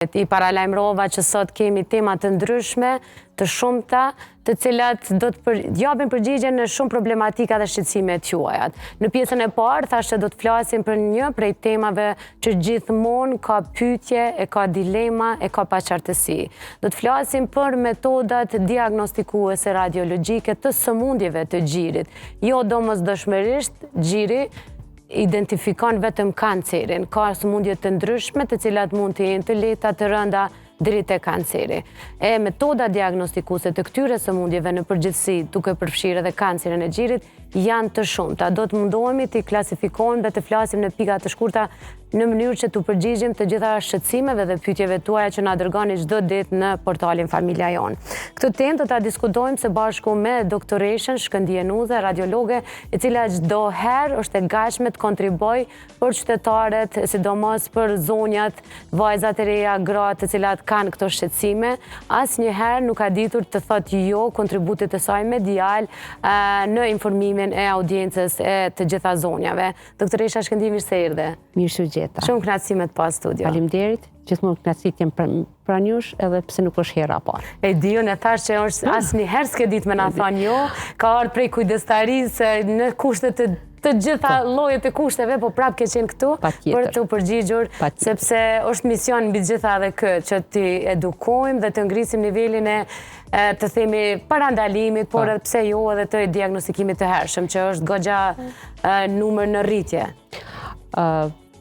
I paralajmërova që sot kemi tema të ndryshme, të shumta, të cilat do të japin përgjigje në shumë problematika dhe shqetësime të juajat. Në pjesën e parë, thashë do të flasim për një prej temave që gjithmonë ka pyetje, e ka dilema, e ka paqartësi. Do të flasim për metodat diagnostikuese radiologjike të sëmundjeve të gjirit. Jo domosdoshmërisht gjiri identifikon vetëm kancerin. Ka sëmundje të ndryshme të cilat mund të jenë të lehta, të rënda, deri te kanceri. Metoda diagnostikuese të këtyre sëmundjeve në përgjithësi, duke përfshirë edhe kancerin e gjirit, janë të shumta. Do të mundohemi të klasifikohen dhe të flasim në pika të shkurta në mënyrë që të përgjigjim të gjitha shqetësimeve dhe pyetjeve tuaja që na dërgoni çdo ditë në portalin Familja Jon. Këtë temë do ta diskutojmë së bashku me doktoreshën Shkëndije, radiologe, e cila çdo herë është e gatshme të kontribojë për qytetarët, sidomos për zonjat, vajzat e reja, gratë të cilat kanë këto shqetësime. Asnjëherë nuk ka ditur të thotë jo kontributit të saj medial në informimin e audiencës e të gjitha zonjave. Doktoresha Shkëndije, mirë se erdhe. Mirë se u gjeta. Shumë kënaqësi me të pa studio. Faleminderit. Gjithmonë kënaqësi jem pranë jush, edhe pse nuk është hera e parë. E diun e thash që është asnjëherë s'ke ditë me na thënë jo, ka ardhur prej kujdestarisë në kushte të gjitha llojet e kushteve, po prap ke qenë këtu për të përgjigjur, sepse është mision mbi gjitha edhe që t'i edukojmë dhe të ngrisim nivelin e të themi parandalimit, por edhe pse jo edhe të diagnostikimit të hershëm, që është goxha numër në rritje.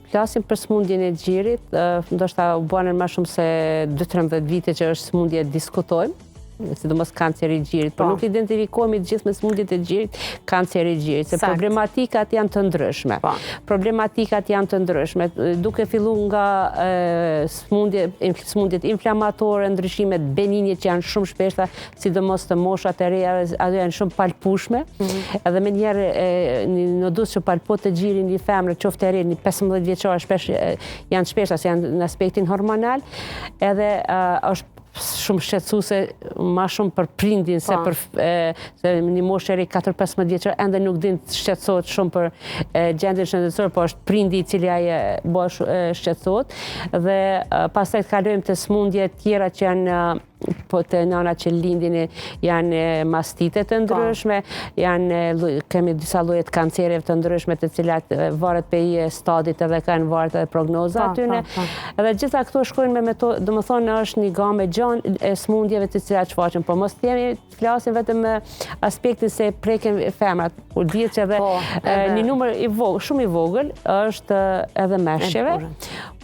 Flasim për sëmundjen e gjirit, ndoshta u bën më shumë se 12-13 vite që është sëmundje diskutojmë, sidomos kanceri i gjirit, por nuk identifikohemi të gjithë me sëmundjet e gjirit, kanceri i gjirit, se problematikat janë të ndryshme. Problematikat janë të ndryshme, duke filluar nga sëmundjet inflamatore, ndryshimet benigne që janë shumë shpeshta, sidomos të moshat e reja, ato janë shumë palpueshme, edhe me njerë në dus që palpot të gjirin një femre, qoftë e re, një 15 vjeçare, janë shpeshta, se janë në aspektin hormonal, edhe është shumë shqetësuese, ma shumë për prindin se për një moshë e re 4-15 vjeçare ende nuk din të shqetësohet shumë për gjendjen shëndetësore, po është prindi i cili ai bësh shqetësohet, dhe pastaj të kalojmë të sëmundje tjera që janë po të nëna që lindin janë mastite të ndryshme, kemi disa lloje të kancereve të ndryshme të cilat varet prej stadit edhe kanë varet edhe prognoza atyne. Edhe gjitha këto shkojnë me metodë, domethënë është një gamë gjanë e sëmundjeve të cilat shfaqen, po mos themi flasim vetëm me aspektin se preken femrat, kur dihet që edhe një numër shumë i vogël është edhe meshjeve,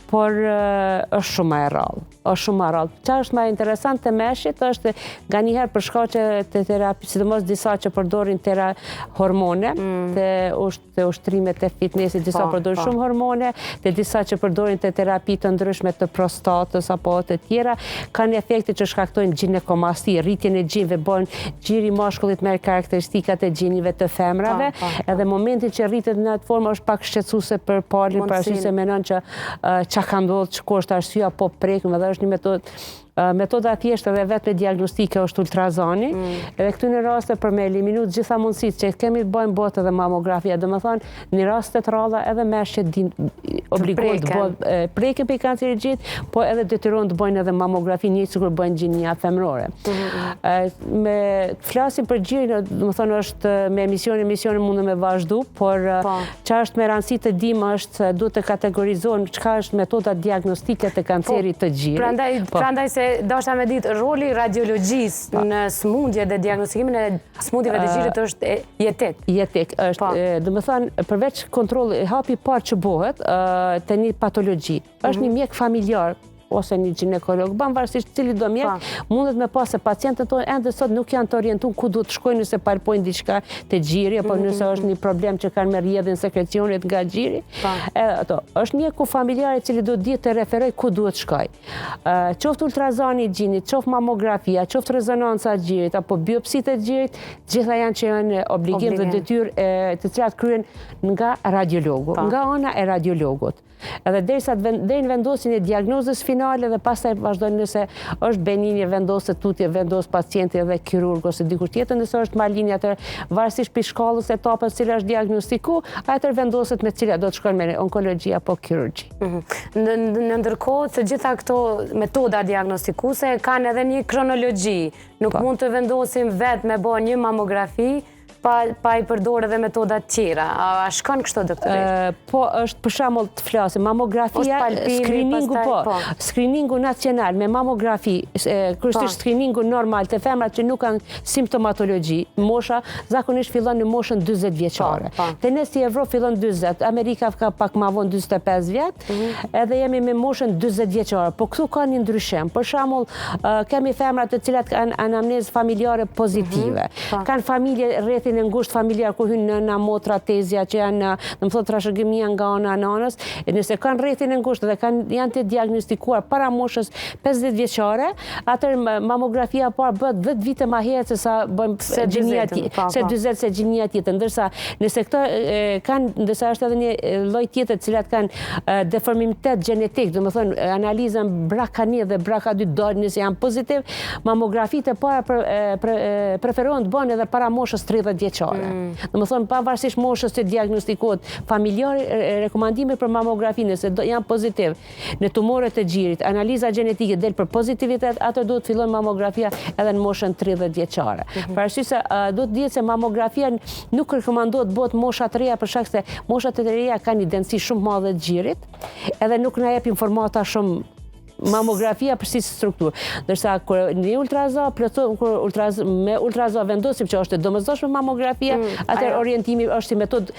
por është shumë më e rrallë. Çfarë është më interesant të meshit është nganjëherë për shkaqe të terapi, sidomos disa që përdorin hormone, të ushtrimet të fitnessit, disa përdorin shumë hormone, dhe disa që përdorin të terapi të ndryshme të prostatës apo të tjera, kanë efekte që shkaktojnë ginekomasti, rritjen e gjinëve, bën gjiri i mashkullit merr karakteristikat e gjinëve të femrave, edhe momentin që rritet në atë formë është pak shqetësuese për palin, për arsye se mendon që çka ka ndodhur, ç'ko është arsyeja, po prekëm, edhe është një metoda thjeshtë dhe vetë me diagnostike është ultrazani, edhe këtu në raste për me eliminu gjitha mundësitë që kemi të bëjmë botë edhe mamografia, domethënë në raste të rralla edhe meshjet obligohet të bëjnë prekje për kancerin e gjirit, po edhe detyrohen të bëjnë edhe mamografi njëjtë sikur bëjnë gjinja femërore. Me flasim për gjirin, domethënë është me emisionin mundem me vazhdu, por çfarë është me rëndësi të dimë është se duhet të kategorizohen çka është metoda diagnostike të kancerit të gjirit. Prandaj se dashja me ditë roli radiologjisë në sëmundje dhe diagnostikimin e sëmundjeve të gjirit është jetek. Jetek është, domethënë përveç kontrolli, hapi i parë që bëhet te një patologji, është një mjek familjar ose një ginekolog, pavarësisht cili do mjek, mundet me pas se pacientët tonë ende sot nuk janë të orientuar ku duhet të shkojnë nëse palpojnë diçka te gjiri, apo nëse është një problem që kanë me rrjedhjen sekrecionit nga gjiri. Është mjeku familjar i cili do të ditë të referoj ku duhet shkoj. Qoftë ultrazani i gjinit, qoftë mamografia, qoftë rezonanca e gjirit apo biopsitë e gjirit, gjitha janë që janë obligim dhe detyrë të cilat kryen nga radiologu, nga ana e radiologut. edhe deri në vendosjen e diagnozës finale dhe pastaj vazhdojnë nëse është benign vendoset tutje vendos pacienti edhe kirurg ose dikush tjetër, nëse është malign atë varësisht prej shkallës etapës cila është diagnostiku, atëherë vendoset me cila do të shkojnë me onkologji apo kirurgji. Në ndërkohë se gjitha këto metoda diagnostikuese kanë edhe një kronologji. Nuk mund të vendosim vetë me bë një mamografi pa i përdorë edhe metodat tjera. A shkon kështu doktoresh? Po është për shembull të flasim, mamografia, skriningu nacional me mamografi, kryesisht skriningu normal të femrat që nuk kanë simptomatologji, mosha zakonisht fillon në moshën 40 vjeçare. Te ne si Evropë fillon 40, Amerika ka pak më vonë 45 vjet, edhe jemi me moshën 40 vjeçare. Po këtu ka një ndryshim. Për shembull, kemi femra të cilat kanë anamnezë familjare pozitive, kanë familje rrethin në ngusht familjar ku hynë nëna, motra, tezja që janë, në më thotë trashëgimia nga ana e nanës, nëse kanë rrethin e ngusht dhe janë të diagnostikuar para moshës 50 vjeçare, atëherë mamografia parë bëhet 10 vite më herët se sa bëjmë se 40 se gjinia tjetër, ndërsa nëse këto kanë, ndërsa është edhe një lloj tjetër të cilat kanë deformitet gjenetik, do të thonë analizën BRCA1 dhe BRCA2 dalin nëse janë pozitiv, mamografitë e para preferohen të bëhen edhe para moshës 30 vjeçare. Do të thonë pavarësisht moshës që diagnostikohet familjar, rekomandimi për mamografi nëse janë pozitiv në tumorët e gjirit, analiza gjenetike del për pozitivitet, atë duhet fillon mamografia edhe në moshën 30 vjeçare. Për arsye se duhet dihet se mamografia nuk rekomandohet bëhet mosha të reja për shkak se moshat e reja kanë një densiteti shumë të madhe të gjirit, edhe nuk na jep informata shumë mamografia për si strukturë. Ndërsa kur në ultrazo, me ultrazo vendosim që është e domosdoshme mamografia, atëherë orientimi është si metodë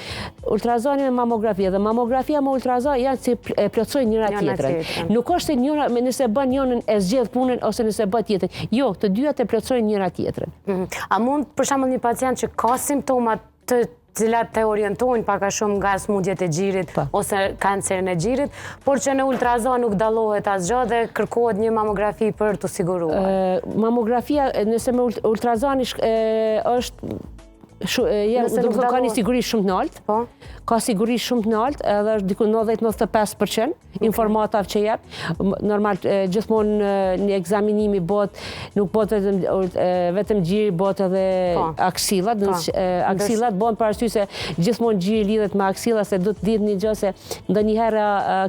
ultrazoni me mamografia dhe mamografia me ultrazo janë si plotësojnë njëra tjetrën. Nuk është se njëra nëse bën njërin e zgjedh punën ose nëse bën tjetrën. Jo, të dyja të plotësojnë njëra tjetrën. A mund për shembull një pacient që ka simptoma të cilat të orientojnë paka shumë nga smundjet e gjirit ose kancerin e gjirit, por që në ultrazo nuk dallohet asgjë dhe kërkohet një mamografi për të siguruar. Mamografia, nëse me ultrazoni është ka një siguri shumë të lartë, ka siguri shumë të lartë, edhe është diku 90-95% informata që jep. Normal, gjithmonë një ekzaminimi bëhet, nuk bëhet vetëm gjiri, bëhet edhe aksillat. Aksillat bëhen për arsye se gjithmonë gjiri lidhet me aksillat, se do të dihet një gjë se ndonjëherë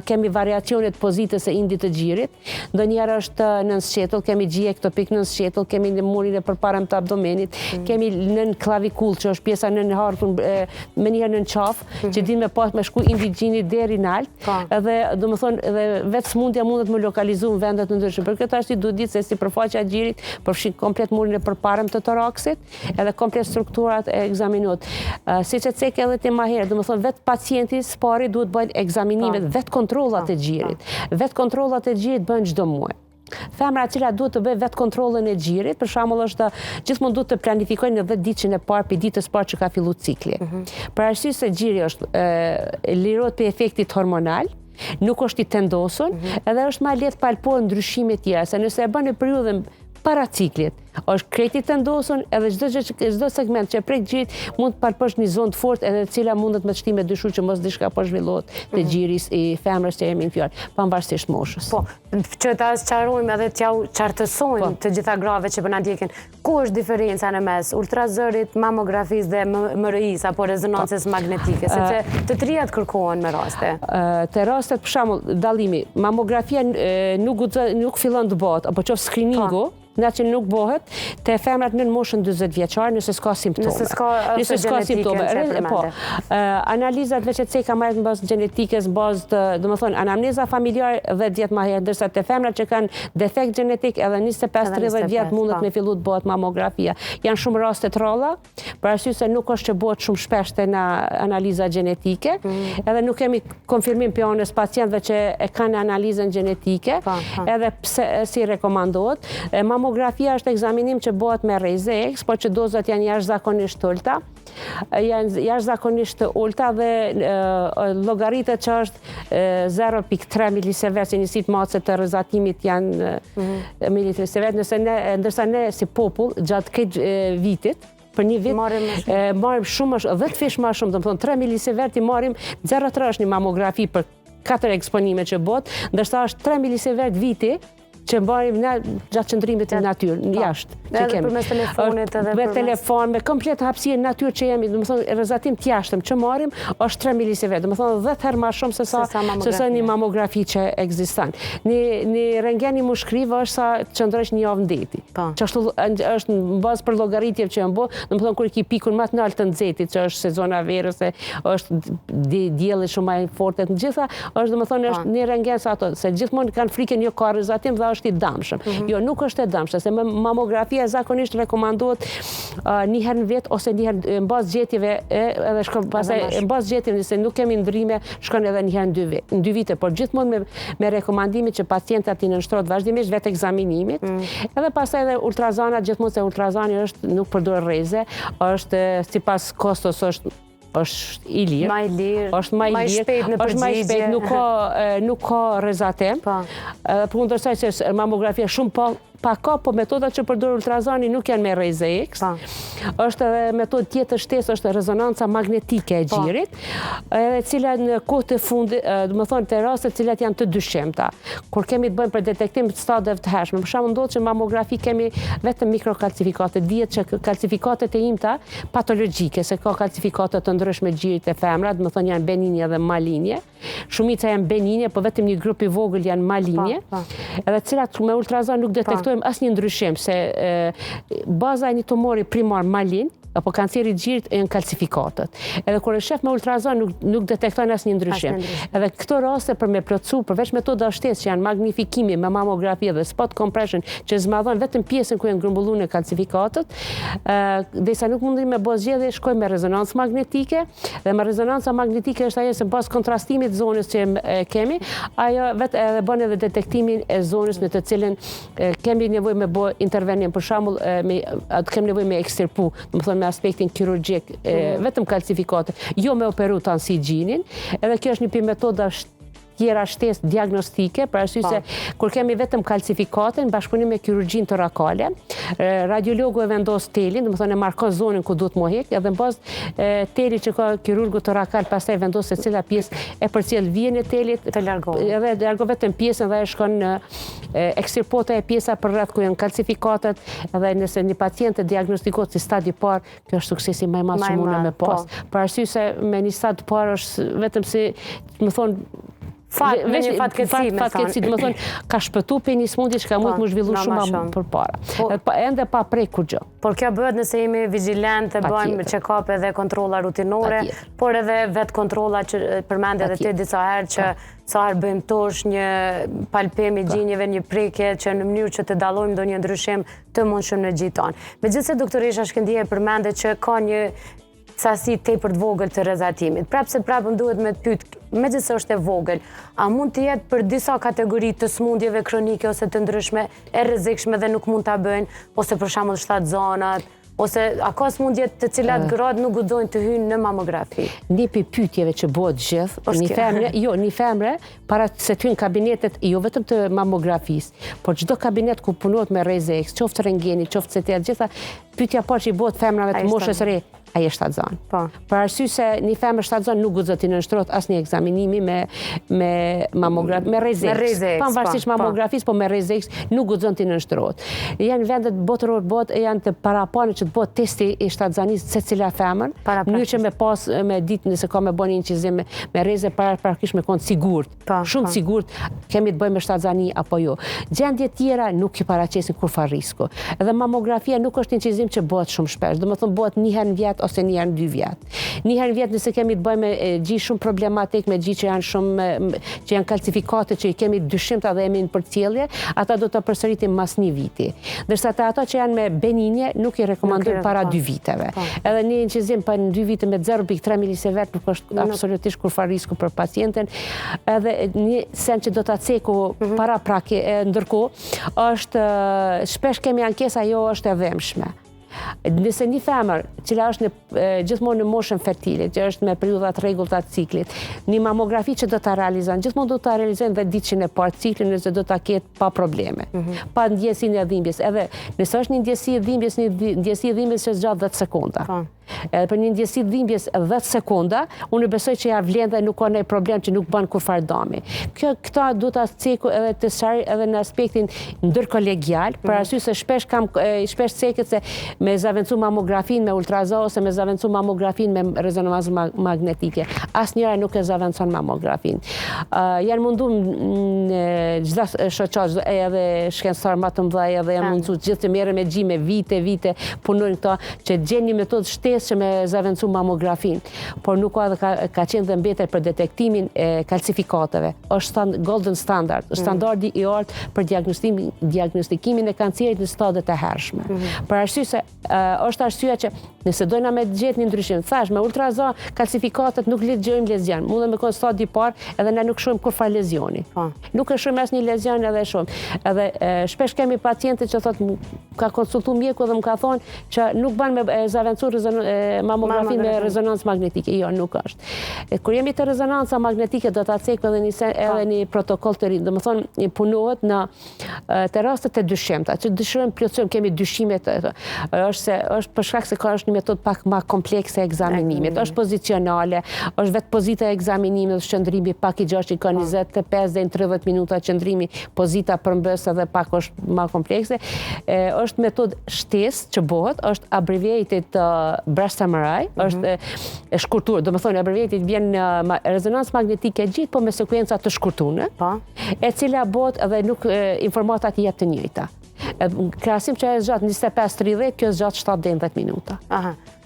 kemi variacione të pozitës së indit të gjirit, ndonjëherë është nën sqetull, kemi gjie ektopik nën sqetull, kemi në murin e përparëm të abdomenit, kemi nën klavikull që është pjesa nën harkun, me njëherë nën qafë, që din me pas me shku indigjini deri në alt, edhe do më thonë, edhe vetë smundja mundet me lokalizu në vendet në ndryshme. Për këtë arsye duhet ditë se si përfaqja e gjirit përfshin komplet murin e përparëm të toraksit, edhe komplet strukturat e ekzaminohet. Siç e cek edhe ti më herë, do më thonë vetë pacienti spari duhet bëjnë ekzaminimet, vetë kontrollat e gjirit. Vetë kontrollat e gjirit bëhen çdo muaj. Femra e cila duhet të bëjë vetë kontrollën e gjirit, për shembull është gjithmonë duhet të planifikojnë në 10 ditën e parë, për ditës parë që ka filluar cikli. Për arsye se gjiri është lirohet për efektit hormonal, nuk është i tendosur, edhe është më lehtë palpohen ndryshime të tjera, se nëse e bën në periudhën para ciklit, është krejt i tendosur, edhe çdo segment që prek gjirit mund të palposh një zonë të fortë edhe e cila mundet me shtime dyshuar që mos diçka po zhvillohet te gjiri i femrës që jemi në fjalë, pavarësisht moshës. Po, që ta sqarojmë edhe t'jau qartësojmë të gjitha grave që po na ndjekin, ku është diferenca në mes ultrazërit, mamografisë dhe MRI-s apo rezonancës magnetike, sepse të trijat kërkohen me raste. Te rastet për shembull dallimi, mamografia nuk fillon të bëhet, apo qoftë screeningu, nga që nuk bëhet, te femrat nën moshën 40 vjeçare nëse s'ka simptome. Nëse s'ka simptome. Po, analizat veç e ceka marrën në bazë gjenetikës, bazë të, domethënë anamneza familjare 10 vjet më herë, ndërsa te femrat që kanë defekt gjenetik edhe 25-30 vjet mundet me fillu të bëhet mamografia. Janë shumë raste të rralla, për arsye se nuk është që bëhet shumë shpesh te na analiza gjenetike, edhe nuk kemi konfirmim për anës pacientëve që e kanë analizën gjenetike, edhe pse si rekomandohet. Mamografia është ekzaminim që bëhet me rrezë X, por që dozat janë jashtëzakonisht ulta. Janë jashtëzakonisht ulta dhe llogaritet që është 0.3 milisevert, që njësitë matëse të rrezatimit janë milisevert, ndërsa ne si popull gjatë këtë vitit për një vit marim shumë, 10 fish më shumë, do të thonë 3 milisevert i marim 0.3 është një mamografi për 4 eksponime që bot, ndërsa është 3 milisievert viti që mbarim ne gjatë qëndrimit në natyrë, në jashtë. Edhe përmes telefonit edhe me telefon, me komplet hapësirë në natyrë që jemi, do të thonë rrezatim të jashtëm që marrim është 3 milisievert, do të thonë 10 herë më shumë se sa një mamografi që ekziston. Një rentgen i mushkriv është sa qëndrosh një javë ndeti. Që është në bazë për llogaritjeve që janë bë, do të thonë kur ki pikun më të lartë të nxehtit, që është sezona verës, është dielli shumë më i fortë, të gjitha është do të thonë është një rentgen sa ato, se gjithmonë kanë frikën jo ka rrezatim dhe është i dëmshëm. Jo, nuk është e dëmshëm, se mamografia zakonisht rekomandohet një herë në vit ose një herë në bazë gjetjeve edhe shkon pastaj në bazë gjetjeve nëse nuk kemi ndryme shkon edhe një herë në 2 vite, por gjithmonë me rekomandimin që pacientat i nënshtrohet vazhdimisht vetë ekzaminimit. Edhe pastaj edhe ultrazana, gjithmonë se ultrazani është nuk përdor rreze, është sipas kostos është i lirë, është më i shpejt në përgjigje, nuk ka rrezatim. Përkundër kësaj se mamografia shumë pa ka, po metodat që përdor ultrazani nuk janë me rreze X. Është edhe metodë tjetër shtesë, është rezonanca magnetike e gjirit, e cila në kohë të fundit, do të thonë të raste të cilat janë të dyshimta. Kur kemi të bëjmë për detektim të stadeve të hershme, për shembull ndodhet që në mamografi kemi vetëm mikrokalcifikate, dihet që kalcifikatet e imta patologjike, se ka kalcifikate të ndryshme gjirit e femra, do të thonë janë benigni dhe maligni. Shumica janë benigni, po vetëm një grup i vogël janë maligni, edhe të cilat me ultrazan nuk detektojmë asnjë ndryshim, se baza e një tumori primar malign apo kanceri i gjirit janë kalcifikatet. Edhe kur e shef me ultrazon nuk detektojnë asnjë ndryshim. Edhe këto raste për me plotësu, përveç metoda shtesë që janë magnifikimi me mamografi dhe spot compression që zmadhon vetëm pjesën ku janë grumbulluar në kalcifikatet, derisa nuk mundemi me bëj zgjedhje, shkojmë me rezonancë magnetike, dhe me rezonanca magnetike është ajo se pas kontrastimit të zonës që kemi, ajo vetë edhe bën edhe detektimin e zonës në të cilën kemi nevojë me bëj intervenim, për shembull kemi nevojë me ekstirpu, domethënë me aspektin kirurgjik, vetëm kalcifikate, jo me operu tansigjinin, edhe kjo është një për metoda tjera shtesë diagnostike, për arsye se kur kemi vetëm kalcifikatin, bashkëpunim me kirurgjin torakale, radiologu e vendos telin, domethënë e markon zonën ku duhet më hek, edhe në bazë teli që ka kirurgu torakal, pastaj vendos se cila pjesë e përcjell vijën e telit, edhe largon vetëm pjesën dhe e shkon në ekstirpota e pjesa për rreth ku janë kalcifikatet, edhe nëse një pacient e diagnostikohet si stadi parë, kjo është suksesi më i madh që mundem me pas. Për arsye se me një stad parë është vetëm si, më thonë, fatkeqësi, do të thonë, ka shpëtu për një smundje që ka mund të më zhvillu shumë më përpara. Ende pa prej kur gjë. Por kjo bëhet nëse jemi vigilent, bëjmë check-up edhe kontrolla rutinore, por edhe vetë kontrolla që përmendë edhe ti disa herë që sa herë bëjmë tosh një palpim i gjinjeve, një prekje që në mënyrë që të dallojmë ndonjë ndryshim të mundshëm në gjin tonë. Megjithëse doktoresha Shkëndije përmendet që ka një sasi tepër të vogël të rrezatimit. Prapse më duhet me të pyet, megjithëse është e vogël, a mund të jetë për disa kategori të smundjeve kronike ose të ndryshme e rrezikshme dhe nuk mund ta bëjnë, ose për shembull shtatzonat, ose a ka smundje të cilat gratë nuk guxojnë të hyjnë në mamografi? Një për pyetjeve që bëhet gjithë, një femre, para se të hyjnë kabinetet, jo vetëm të mamografisë, por çdo kabinet ku punohet me rreze X, qoftë rentgeni, qoftë CT, gjitha pyetja parë që i bëhet femrave të moshës së re, ai është shtatzon. Për arsye se një femër shtatzon nuk guxon të nënshtrohet asnjë ekzaminimi me mamografi, me rreze X. Pavarësisht mamografisë, po me rreze X nuk guxon të nënshtrohet. Janë vendet botëror janë të parapane që të bëhet testi i shtatzanisë secila femër, në mënyrë që me ditë nëse ka me bën incizim me rreze praktikisht me kon sigurt, shumë sigurt kemi të bëjmë me shtatzani apo jo. Gjendje tjera nuk i paraqesin kurfar risku. Edhe mamografia nuk është incizim që bëhet shumë shpesh, domethënë bëhet një herë në vjet ose një herë në 2 vjet. Një herë në vjet nëse kemi të bëjmë me gjë shumë problematik, me gjë që janë shumë që janë kalcifikate që i kemi dyshimta dhe jemi në përcjellje, ata do ta përsëritim mas 1 viti. Ndërsa ato që janë me benigni nuk i rekomandojmë para 2 viteve. Edhe një incizim pa në 2 vite me 0.3 milisievert nuk është absolutisht kurfar risku për pacientin. Edhe një sen që do ta ceku para prakje, ndërkohë është shpesh kemi ankesa jo është e dhëmshme. Nëse një femër, cila është gjithmonë në moshën fertile, që është me periudha të rregullta të ciklit, një mamografi që do ta realizojnë, gjithmonë do ta realizojnë dhe ditën e parë të ciklit, nëse do ta ketë pa probleme, pa ndjesinë e dhimbjes. Edhe nëse është një ndjesi e dhimbjes, që zgjat 10 sekonda. Edhe për një ndjesi dhimbjes 10 sekonda, unë besoj që ja vlen dhe nuk ka ndonjë problem që nuk bën kurfar dami. Këta duhet ta ceku edhe të sari edhe në aspektin ndërkolegial, për arsye se shpesh ceket se me zaventu mamografin me ultrazao ose me zaventu mamografin me rezonancë magnetike. Asnjëra nuk e zavencon mamografin. Janë mundu çdo shoqat edhe shkencëtar më të mëdhej edhe janë mundu gjithë të merren me gjime vite punojnë këto që gjeni metodë shtesë që me zaventu mamografin, por nuk ka qenë dhe mbetet për detektimin e kalcifikateve. Është golden standard, standardi i lartë për diagnostikimin e kancerit në stadiet e hershme. Për arsye se është arsyeja që nëse dojna me gjetë një ndryshim, thash me ultrazon kalcifikatet nuk gjejmë lezion. Mund me kon stadi i parë edhe ne nuk shohim kurfar lezioni. Nuk e shohim asnjë lezion edhe shohim. Edhe shpesh kemi pacientë që thotë ka konsultuar mjeku dhe më ka thonë që nuk ban me zaventu mamografi me rezonancë magnetike. Jo, nuk është. Kur jemi te rezonanca magnetike do ta cek edhe një protokoll të ri. Domethënë punohet në te rastet e dyshimta, që dëshirojmë plotësojmë kemi dyshimet është për shkak se ka është një metodë pak më komplekse e ekzaminimit. Është pozicionale, është vetë pozita e ekzaminimit, është qëndrimi pak i gjatë që ka 25 deri në 30 minuta qëndrimi, pozita përmbës edhe pak është më komplekse. Është metodë shtesë që bëhet, është abbreviated breast MRI, është shkurtuar, domethënë abbreviated vjen rezonancë magnetike gjithë po me sekuenca të shkurtuara, e cila bëhet edhe nuk informatat i jetë të njëjta. Krahasim që e zgjat 25-30, kjo zgjat 7-10 minuta.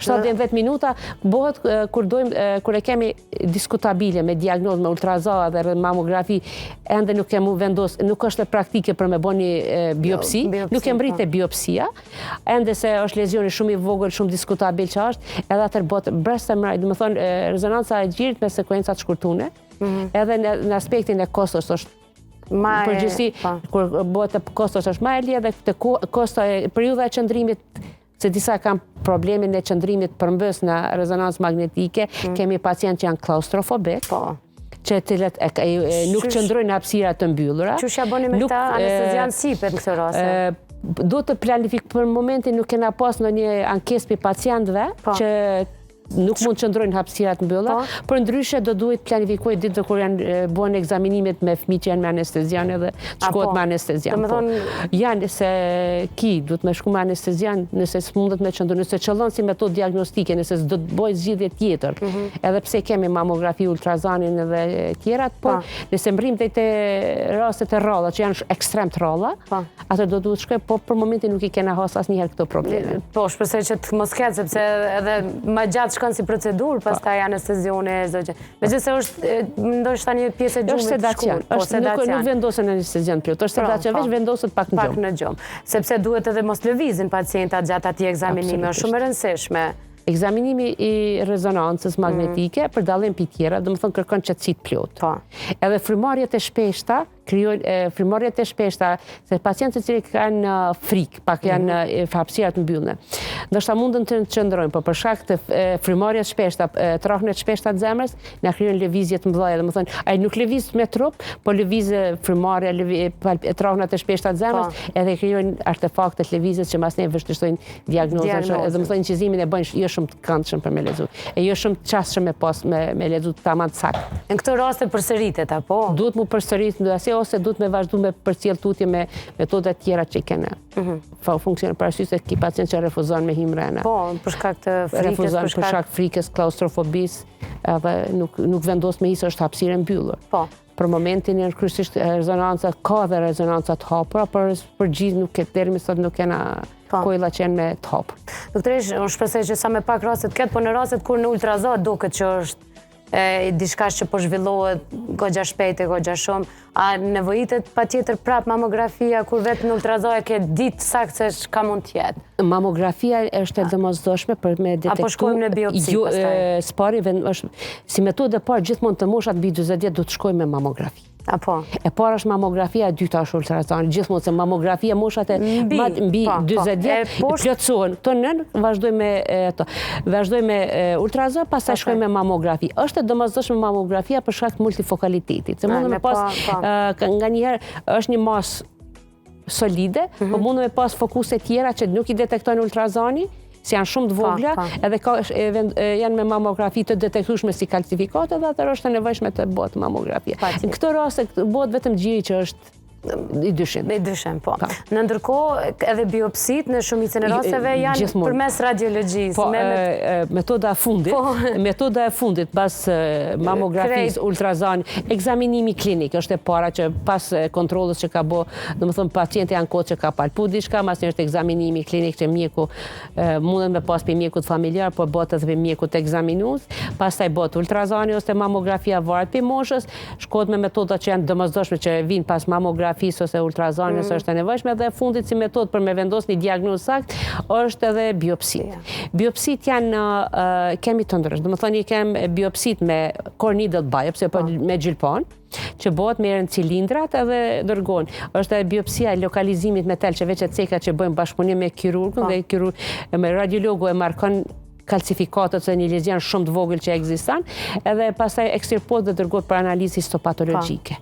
7-10 minuta bëhet kur e kemi diskutabile me diagnozë me ultrazao dhe mamografi, ende nuk kemi vendos, nuk është praktike për me bëni biopsi, nuk e mbritet biopsia, ende se është lezioni shumë i vogël, shumë diskutabil që është, edhe atë bëhet breast MRI, domethënë rezonanca e gjirit me sekuenca të shkurtuara, edhe në aspektin e kostos është përgjithësi, kur bëhet kostos është më e lehtë dhe te kosto e periudha e qëndrimit, se disa kanë problemin e qëndrimit përmbës në rezonancë magnetike, kemi pacientë që janë klaustrofobik, që cilët nuk qëndrojnë në hapësira të mbyllura. Çu ja bëni me ta anestezian sipër në këtë rast? Duhet të planifikojmë për momentin, nuk kena pas ndonjë ankesë për pacientëve që nuk mund të qëndrojnë hapësirat mbylla, por ndryshe do duhet planifikoj ditë kur janë bën ekzaminimet me fëmijë që janë me anestezian edhe shkohet me anestezian. Janë se duhet me shku me anestezian nëse s'mundet me qëndru, nëse qëllon si metodë diagnostike, nëse s'do të bëjë zgjidhje tjetër. Edhe pse kemi mamografi, ultrazanin edhe tjerat, por nëse mbrim te rastet e rralla që janë ekstrem të rralla, atë do duhet shkoj, po për momentin nuk i kena has asnjëherë këto probleme. Po, shpresoj që të mos ketë, sepse edhe më gjatë shkon si procedurë, pastaj anestezione, çdo gjë. Megjithëse është ndoshta një pjesë e gjumit të shkurtër, nuk vendosen anestezian plot, është sedacion, veç vendoset pak në gjumë. Sepse duhet edhe mos lëvizin pacientat gjatë atij ekzaminimi, është shumë e rëndësishme. Ekzaminimi i rezonancës magnetike për dallim pi tjera, domethënë kërkon qetësi plot. Edhe frymarrjet e shpeshta se pacientët që kanë frikë, pak janë hapësirat mbyllne. Ndoshta mundën të qëndrojnë, por për shkak të frymarrjes shpeshta, trahnet shpeshta të zemrës, na krijojnë lëvizje të mëdha, domethënë ai nuk lëviz me trup, por lëviz frymarrja, trahnet e shpeshta të zemrës, edhe krijojnë artefakte të lëvizjes që mbas ne vështirësojnë diagnozën, domethënë incizimin e bëjnë jo shumë të këndshëm për me lexu, e jo shumë të çastshëm me lexu tamam sakt. Në këtë rast përsëritet apo? Duhet mu përsëritet ose duhet me vazhdu me përcjell tutje me metoda tjera që i kena. Funksionon për arsye se ki pacient që refuzon me him rena. Po, për shkak të frikës, refuzon për shkak frikës, klaustrofobisë, edhe nuk vendos me hisë është hapësirë e mbyllur. Po. Për momentin janë kryesisht rezonanca, ka dhe rezonanca të hapura, por për gjithë nuk ke deri sot nuk kena kojlla që janë me të hapur. Doktoresh, unë shpresoj që sa me pak rastet ketë, por në rastet kur në ultrazon duket që është diçka që po zhvillohet goxha shpejt e goxha shumë, a nevojitet patjetër prap mamografia kur vetë në ultrazon e ke ditë saktë se çka mund të jetë? Mamografia është e domosdoshme për me detektuar. Apo shkojmë në biopsi pastaj? Spari është si metodë e parë gjithmonë të moshat mbi 40 vjet do të shkojmë me mamografi. Apo. E para është mamografia, e dyta është ultrazoni, gjithmonë se mamografia moshat e mbi 40 vjet plotësohen. Këto nën vazhdojmë me ultrazon, pastaj shkojmë me mamografi. Është e domosdoshme mamografia për shkak të multifokalitetit. Se mundem me pas nganjëherë është një masë solide, por mundem me pas fokuse tjera që nuk i detektojnë ultrazoni, si janë shumë të vogla, edhe janë me mamografi të detektueshme si kalcifikate dhe atëherë është e nevojshme të bëhet mamografia. Në këtë rast bëhet vetëm gjiri që është i dyshim. I dyshim, po. Në ndërkohë, edhe biopsit në shumicën e rasteve janë përmes radiologjisë. Po, metoda e fundit, pas mamografisë, ultrazani, ekzaminimi klinik, është e para që pas kontrolës që ka bo, dhe më thëmë pacienti janë kohë që ka palpu diçka, mas një është ekzaminimi klinik që mjeku mundet me pas për mjekut familjar, por bëhet edhe për mjekut ekzaminues, pas taj bëhet ultrazani ose mamografia varet për moshës, shkohet me metoda që janë domosdoshme që vinë pas mamografisë ose ultrazani nëse është e nevojshme, dhe fundit si metodë për me vendos një diagnozë sakt është edhe biopsit. Biopsit janë kemi të ndryshme. Do të thonë kemë biopsit me core needle biopsy apo me gjilpon, që bëhet me në cilindrat edhe dërgohen. Është edhe biopsia e lokalizimit me tel që veç e ceka që bëjmë bashkëpunim me kirurgun dhe me radiologu e markon kalcifikatët se një lezion shumë të vogël që ekziston, edhe pastaj ekstirpohet dhe dërgohet për analizë histopatologjike.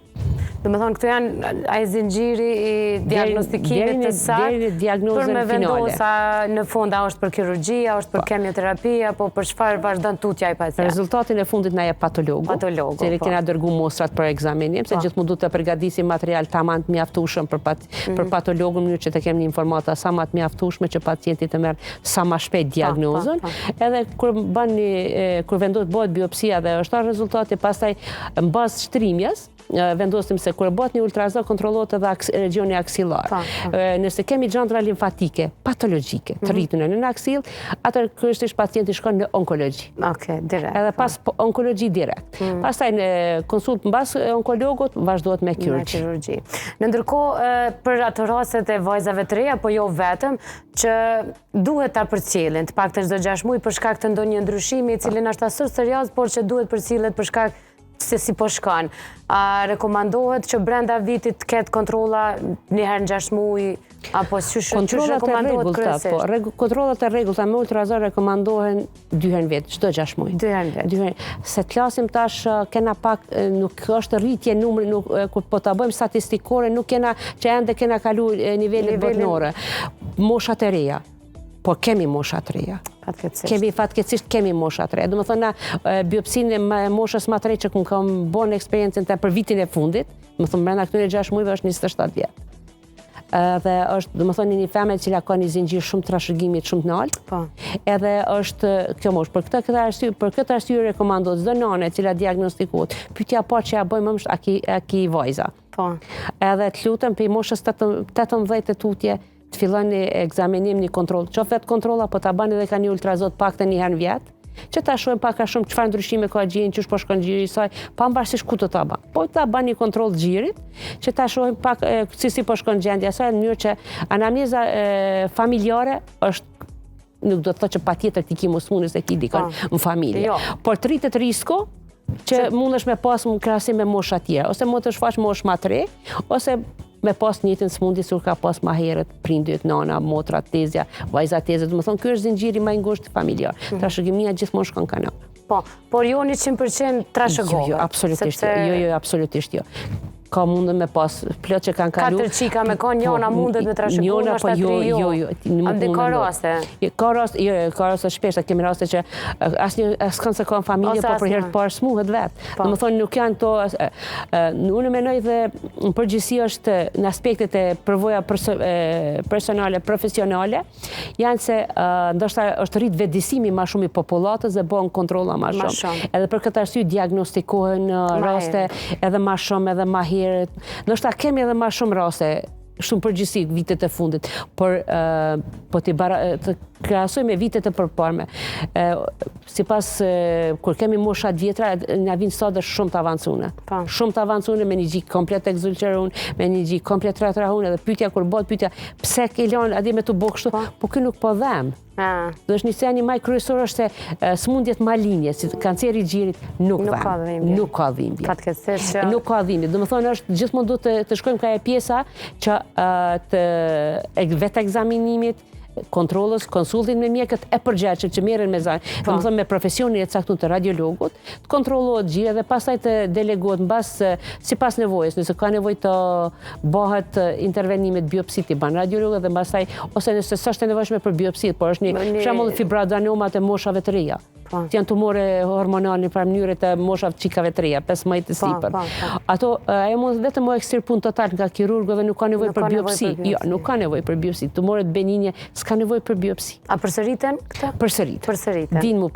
Do me thonë, këtu janë ai zinxhiri i diagnostikimit të saktë për me vendosa në fund, a është për kirurgji, a është për kemioterapi, apo për çfarë vazhdon tutja i pacientit. Rezultatin e fundit na jep patologu, që kena dërgu mostrat për ekzaminim, se gjithmonë duhet të përgatisim material tamam të mjaftueshëm për patologun, në mënyrë që të kemi një informata sa më të mjaftueshme që pacienti të merr sa më shpejt diagnozën. Edhe kur bëhet biopsia dhe është rezultati, pastaj mbas shtrimjes vendosim se kur bëhet një ultrazon kontrollohet edhe regioni aksillar. Nëse kemi gjandra limfatike patologjike të rrituna në aksill, atëherë kryesisht pacienti shkon në onkologji. Okej, direkt. Edhe pas onkologji direkt. Pastaj në konsult mbas onkologut vazhdohet me kirurgji. Në ndërkohë për ato rastet e vajzave të reja, po jo vetëm, që duhet ta përcjellin, të paktën çdo 6 muaj për shkak të ndonjë ndryshimi i cili është asur serioz, por që duhet përcjellet për shkak se si po shkan. A rekomandohet që brenda vitit të ketë kontrolla një herë në 6 muaj, apo çysh rekomandohet kryesisht? Kontrollat e rregullta me ultrazon rekomandohen 2 herë në vit, çdo 6 muaj. 2 herë në vit. Se të flasim tash, kena pak, nuk është rritje numri, kur po ta bëjmë statistikore, nuk kena që ende kena kalu nivelet botnore. Moshat e reja. Por kemi moshat të reja. Fatkeqësisht kemi moshat të reja. Do të thonë, biopsinë e moshës më të re që kam bën eksperiencën për vitin e fundit, do të thonë brenda këtyre 6 muajve është 27 vjet. Dhe është, do të thonë, një femër e cila ka një zinxhir shumë trashëgimit shumë të lartë. Edhe është kjo moshë. Për këtë arsye rekomandohet çdo nane e cila diagnostikohet, pyetja e parë që ja bëjmë është a ki vajza. Edhe të lutem për moshës 18 e tutje të fillon një ekzaminim, një kontroll. Qoftë vetë kontrolla, po ta bani edhe ka një ultrazon paktën një herë në vit, që ta shohim pak a shumë çfarë ndryshime ka gjirin, çu po shkon gjiri i saj, pavarësisht ku do ta bën. Po ta bani një kontroll të gjirit, që ta shohim pak si po shkon gjendja e saj, në mënyrë që anamneza familjare është, nuk do të thotë që patjetër ti ki mos mundi se ki dikon në familje. Por të rritet risku që mundesh me pas në krahasim me mosha tjera, ose mund të shfaq moshë më të re, ose me pas njëtën smundje sur ka pas ma herët prindit, nana, motra, tezja, vajza tezja, do të thonë ky është zinxhiri më i ngushtë familjar. Trashëgimia gjithmonë shkon kanal. Po, por jo 100% trashëgove. Jo, absolutisht jo, absolutisht jo. Ka mundën me pas plot që kanë kalu. 4 qika me kon, njona mundet me trashëgove, është atri jo. Ande ka raste? Ka raste shpesh, kemi raste që asë se kanë familje, po për herë të parë smuhet vetë. Dhe më thonë nuk janë to, unë menoj dhe në përgjithësi është në aspektet e përvoja personale, profesionale, janë se ndoshta është rrit vetëdijsimi më shumë i popullatës dhe bëhen kontrolla më shumë. Edhe për këtë arsye diagnostikohen raste edhe më shumë edhe më ndoshta kemi edhe më shumë raste, shumë përgjithësi vitet e fundit, por po të krahasoj me vitet e përparme. Sipas kur kemi moshat vjetra, na vijnë sot shumë të avancuar. Shumë të avancuar me një gjik komplet ekzulcerun, me një gjik komplet retrahun, edhe pyetja kur bëhet pyetja, pse ke lënë atje me të bëj kështu? Po ky nuk po dhem. Do është një seni më kryesor është se smundjet malinje, si kanceri i gjirit, nuk ka dhimbje. Fatkeqësisht nuk ka dhimbje. Do të thonë është gjithmonë duhet të shkojmë ka e pjesa që të vetë ekzaminimit, kontrolës, konsultin me mjekët e përgjithshëm që merren me domethënë me profesionin e caktuar të radiologut, të kontrollohet gjira dhe pastaj të delegohet mbas sipas nevojës, nëse ka nevojë të bëhet intervenimet biopsi të ban radiologët dhe pastaj ose nëse s'është e nevojshme për biopsi, por është një për shembull fibroadenomat e moshave të reja. Që janë tumore hormonale në mënyrë të moshave çikave të reja, 15 të sipër. Ato ajo mund vetëm u ekstirpun total nga kirurgu dhe nuk ka nevojë për biopsi. Jo, nuk ka nevojë për biopsi. Tumoret benigne s'ka nevojë për biopsi. A përsëriten këta? Përsëriten. Din mu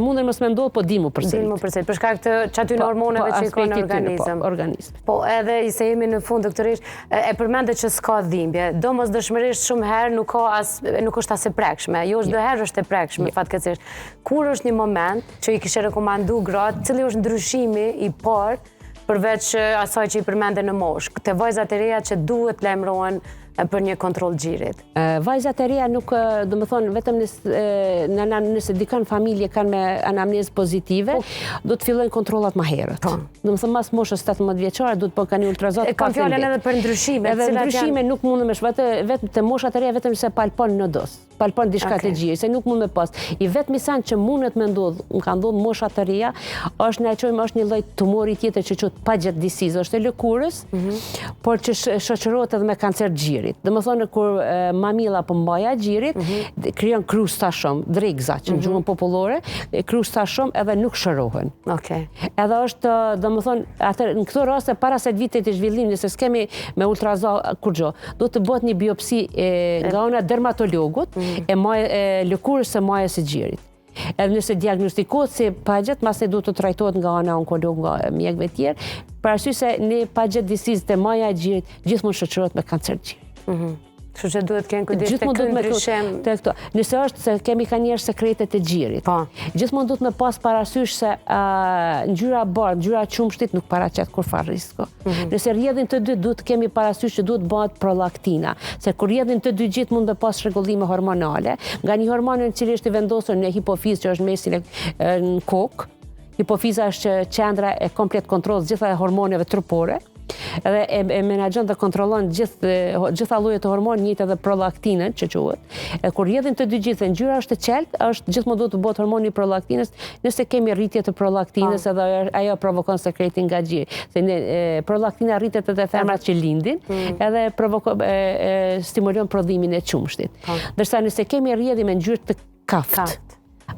munden mos më ndodh, po din mu përsërit. Din mu përsërit. Për shkak të çaty hormoneve që kanë në organizm. Po edhe i se jemi në fund doktorish, e përmendet që s'ka dhimbje. Domosdoshmërisht shumë herë nuk është as e prekshme. Jo çdo herë është e prekshme fatkeqësisht. Kur është një moment që i kishe rekomandu gratë, cili është ndryshimi i parë përveç asaj që i përmende në moshë, të vajzat e reja që duhet lajmërohen për një kontroll gjirit? Vajzat e reja nuk, do më thonë, vetëm nëse dikën familje kanë me anamnezë pozitive, do të fillojnë kontrollat më herët. Do më thonë, mas moshës 18 vjeçare, do të po kanë një ultrazot. E kam fjallën edhe për ndryshime. Edhe ndryshime nuk mund me vetëm të moshat e reja, vetëm se palpon në dos. Palpon diçka të gjirë, se nuk mund me pas. I vetmi san që mundet me ndodh, më ka ndodh moshat të reja, është një lloj tumori tjetër që quhet Paget disease, është e lëkurës, por që shoqërohet edhe me kancer gjirit. Dhe më thonë, kur mamila për mbaja gjirit, krijon krusta shumë, dregza, që në gjuhën popullore, krusta shumë edhe nuk shërohen. Edhe është, dhe më thonë, në këto raste, para se të vitet të zhvillim, nëse s'kemi me ultrazon kur gjo, do të bëhet një biopsi nga ana dermatologut, e lëkurës së majës së gjirit. Edhe nëse diagnostikohet si Paget, masë duhet të trajtohet nga ana onkolog, nga mjekëve tjerë, për arsye se në Paget disease të maja e gjirit gjithmonë shoqërohet me kancer gjiri. Kështu që duhet kënë kujdes të ndryshim. Nëse është se kemi ka njerë sekretet e gjirit, gjithmonë duhet me pas parasysh se ngjyra bardhë, ngjyra qumshtit nuk paraqet kurfar risko. Nëse rrjedhin të dy, duhet kemi parasysh që duhet bëhet prolaktina, se kur rrjedhin të dy gjithë mund të pas rregullime hormonale, nga një hormon i cili është i vendosur në hipofizë që është mesin në kokë. Hipofiza është qendra e komplet kontrollës gjitha hormoneve trupore, edhe e menaxhon dhe kontrollon gjitha llojet të hormonit, njëjtë edhe prolaktinën që quhet. Kur rrjedhin të dy gjithë, ngjyra është e qeltë, është gjithmonë duhet të bëhet hormoni i prolaktinës, nëse kemi rritje të prolaktinës, edhe ajo provokon sekretin nga gjiri. Se prolaktina rritet edhe femrat që lindin, edhe stimulon prodhimin e qumshtit. Ndërsa nëse kemi rrjedhje me ngjyrë të kaftë,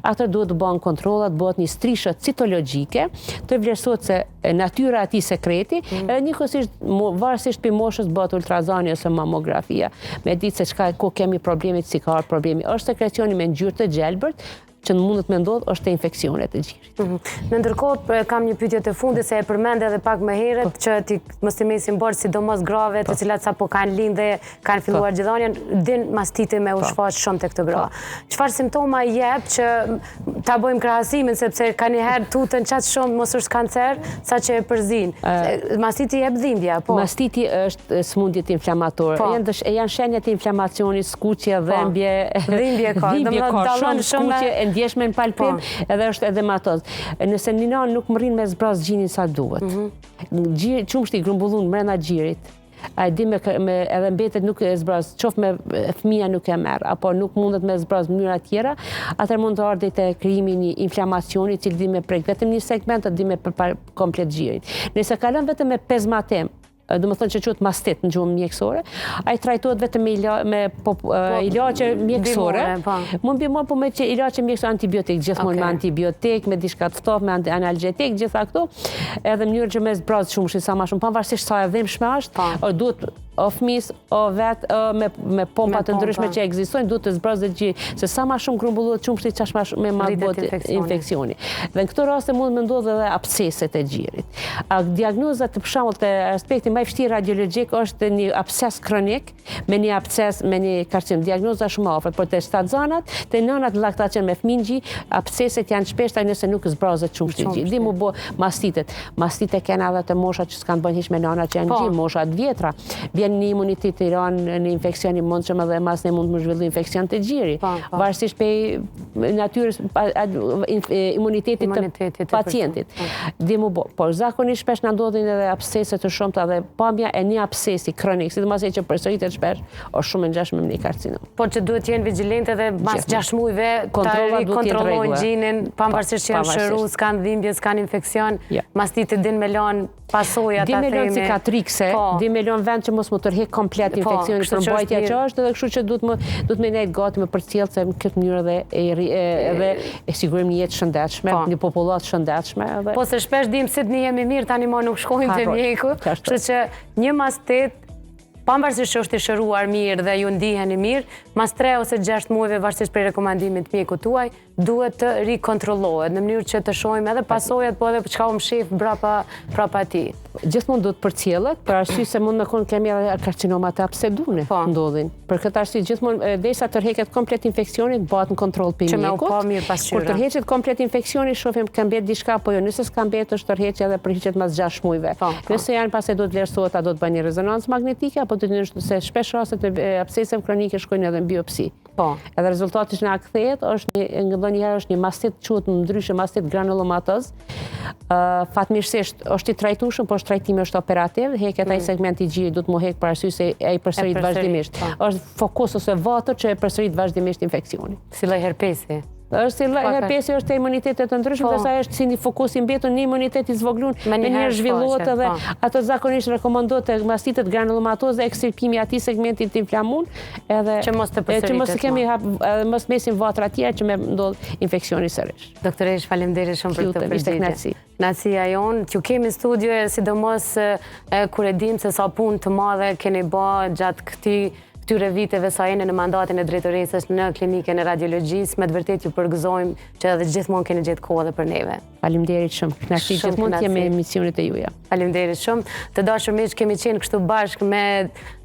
atër duhet të bëhen kontrollat, bëhet një strishë citologjike, të vlerësohet se natyra e atij sekreti, edhe njëkohësisht varësisht për moshës bëhet ultrazani ose mamografia, me ditë se çka ku kemi problemit, si ka problemi. Është sekrecioni me ngjyrë të gjelbërt, që mundet me ndodh është infeksionet e gjirit. Në ndërkohë kam një pyetje të fundit se e përmend edhe pak më herët që ti mos i mesin bord sidomos grave të cilat sapo kanë lindë dhe kanë filluar gjithënjën din mastite me u shfaq shumë tek këto gra. Çfarë simptoma i jep që ta bëjmë krahasimin sepse kanë një herë tutën çat shumë mos është kancer saqë e përzin. Mastiti jep dhimbje apo? Mastiti është smundje inflamatore. Janë shenjat e inflamacionit, skuqje, dhimbje. Dhimbje ka. Dallon shumë ndjeshme në palpim, edhe është edematoz. Nëse një nanë nuk më rrin me zbraz gjinin sa duhet. Qumshti grumbullun brenda gjirit, edhe mbetet nuk e zbraz, qof me fëmija nuk e merr, apo nuk mundet me zbraz mënyra tjera, atër mund të ardhej te krijimi një inflamacioni, cili di me prek vetëm një segment, di me përpar komplet gjirit. Nëse kalon vetëm me pezmatem, do më thënë që quhet mastit në gjuhën mjekësore, ai trajtohet vetëm me ilaqe mjekësore. Mund bimor po me ilaqe mjekësore antibiotik, gjithmonë me antibiotik, me diçka të ftoftë, me analgjetik, gjitha këto, edhe mënyrë që me zbraz qumshin sa më shumë, pavarësisht sa e dhimbshme është, duhet o fëmis, o vetë, me pompa të ndryshme që ekzistojnë, duhet të zbrazet gjiri, se sa ma shumë grumbullohet qumshti, qash ma shumë me ma bëhet infeksioni. Dhe në këto raste mund me ndodhe edhe absceset e gjirit. Diagnozat të përshambull të aspekti më i vështirë radiologjik është një absces kronik, me një absces, me një karcinom. Diagnoza shumë afër, por të shtatzanat, të nënat në laktacion me fëmijë, absceset janë shpeshta nëse nuk zbrazet qumshti i gjirit. Dhe mu bo mastitet. Mastitet kanë edhe të moshat që s'kan bën hiç me nëna që janë gjirë, moshat vjetra. vjen një imunitet i ranë në infekcion i mundshëm edhe mas ne mund të më zhvillu infekcion të gjiri. Varësisht prej natyrës imunitetit të pacientit. Por zakonisht shpesh na ndodhin edhe abscese të shumta dhe pamja e një abscesi kronik, sidomos që përsëritet shpesh, është shumë e ngjashme me një karcinom. Po që duhet të jenë vigjilentë edhe mas 6 muajve ta rikontrollojnë gjinin, pavarësisht që janë shëru, s'kan dhimbje, s'kan infekcion, mas ti të din me lanë pasojat di me lanë cicatrikse, di me lanë vend që mos më tërheq komplet infekcioni për mbajtja që është, edhe kështu që duhet me nejtë gati me përcjellë se në këtë mënyrë edhe e sigurim një jetë shëndetshme, një popullat shëndetshme. Po se shpesh dim se ne jemi mirë, tani ma nuk shkojmë te mjeku, kështu që një mas 8, pavarësisht që është i shëruar mirë dhe ju ndiheni mirë, mas 3 ose 6 muajve varësisht për rekomandimit të mjekut tuaj, duhet të rikontrollohet në mënyrë që të shohim edhe pasojat, po edhe çka u mshif brapa atij. Gjithmonë duhet përcjellet, për arsye se mund të kemi edhe karcinoma të apsedune ndodhin. Për këtë arsye gjithmonë derisa tërheqet komplet infeksioni, bëhet në kontroll pe mjekut. Kur tërheqet komplet infeksioni, shohim ka mbet diçka apo jo. Nëse s'ka mbet, është tërheqja dhe përhiqet mas 6 muajve. Nëse janë pastaj do të vlerësohet, a do të bëjë një rezonancë magnetike apo do të se shpesh rastet e absceseve kronike shkojnë edhe në biopsi. Edhe rezultati që na kthehet është ndonjëherë është një mastit quhet ndryshe mastit granulomatoz. Fatmirësisht është i trajtueshëm, por trajtimi është operativ, heket ai segmenti i gjirit do të më hek për arsye se ai përsërit vazhdimisht. Është fokus ose vatër që e përsërit vazhdimisht infeksioni. Si lloj herpesi. Është si herpesi është imunitetet të ndryshme, dhe sa është si një fokus i mbetur një imunitet i zvoglun, me njëherë zhvillohet edhe ato zakonisht rekomandohet të mastitet granulomatoze, ekstirpimi atij segmentit të inflamun, edhe që mos kemi mos mesin vatra tjera që me ndodh infeksioni sërish. Doktoresh, faleminderit shumë për këtë përgjigje. Nacia jonë, që kemi në studio, sidomos kur e dim se sa punë të madhe keni bërë gjatë këtyre viteve sa jeni në mandatin e drejtoresës në klinikën e radiologjisë, me të vërtet ju përgëzojmë që edhe gjithmonë keni gjetë kohë edhe për neve. Faleminderit shumë. Kënaqësi gjithmonë të jemi me emisionet e juaja. Faleminderit shumë. Të dashur miq, kemi qenë kështu bashkë me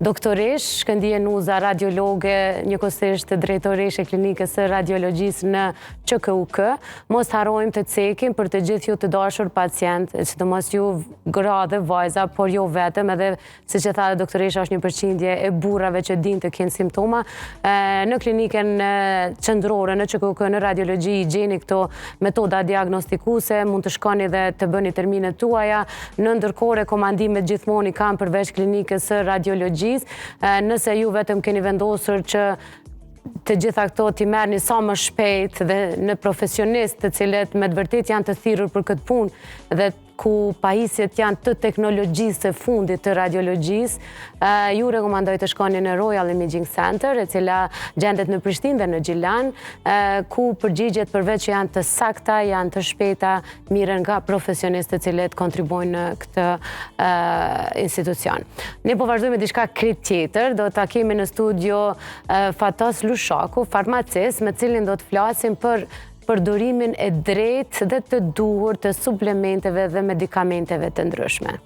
doktoresh Shkëndije Nuza, radiologe, njëkohësisht drejtoreshe e klinikës së radiologjisë në QKUK. Mos harrojmë të cekim për të gjithë ju të dashur pacientë, sidomos ju gra dhe vajza, por jo vetëm, edhe siç e tha doktoresha, është një përqindje e burrave që të kenë simptoma. Në klinikën qendrore, në QKUK, në radiologji, i gjeni këto metoda diagnostikuese, mund të shkoni dhe të bëni terminet tuaja. Në ndërkohë rekomandimet gjithmonë i kam përveç klinikës së radiologjisë. Nëse ju vetëm keni vendosur që të gjitha këto t'i merrni sa më shpejt dhe në profesionistë të cilët me të vërtet janë të thirrur për këtë punë dhe ku pajisjet janë të teknologjisë së fundit të radiologjisë, ju rekomandoj të shkoni në Royal Imaging Center, e cila gjendet në Prishtinë dhe në Gjilan, ku përgjigjet përveç që janë të sakta, janë të shpejta, miren nga profesionistë të cilët kontribuojnë në këtë institucion. Ne po vazhdojmë me diçka krejt tjetër, do ta kemi në studio Fatos Lushaku, farmacist, me cilin do të flasim për përdorimin e drejtë dhe të duhur të suplementeve dhe medikamenteve të ndryshme.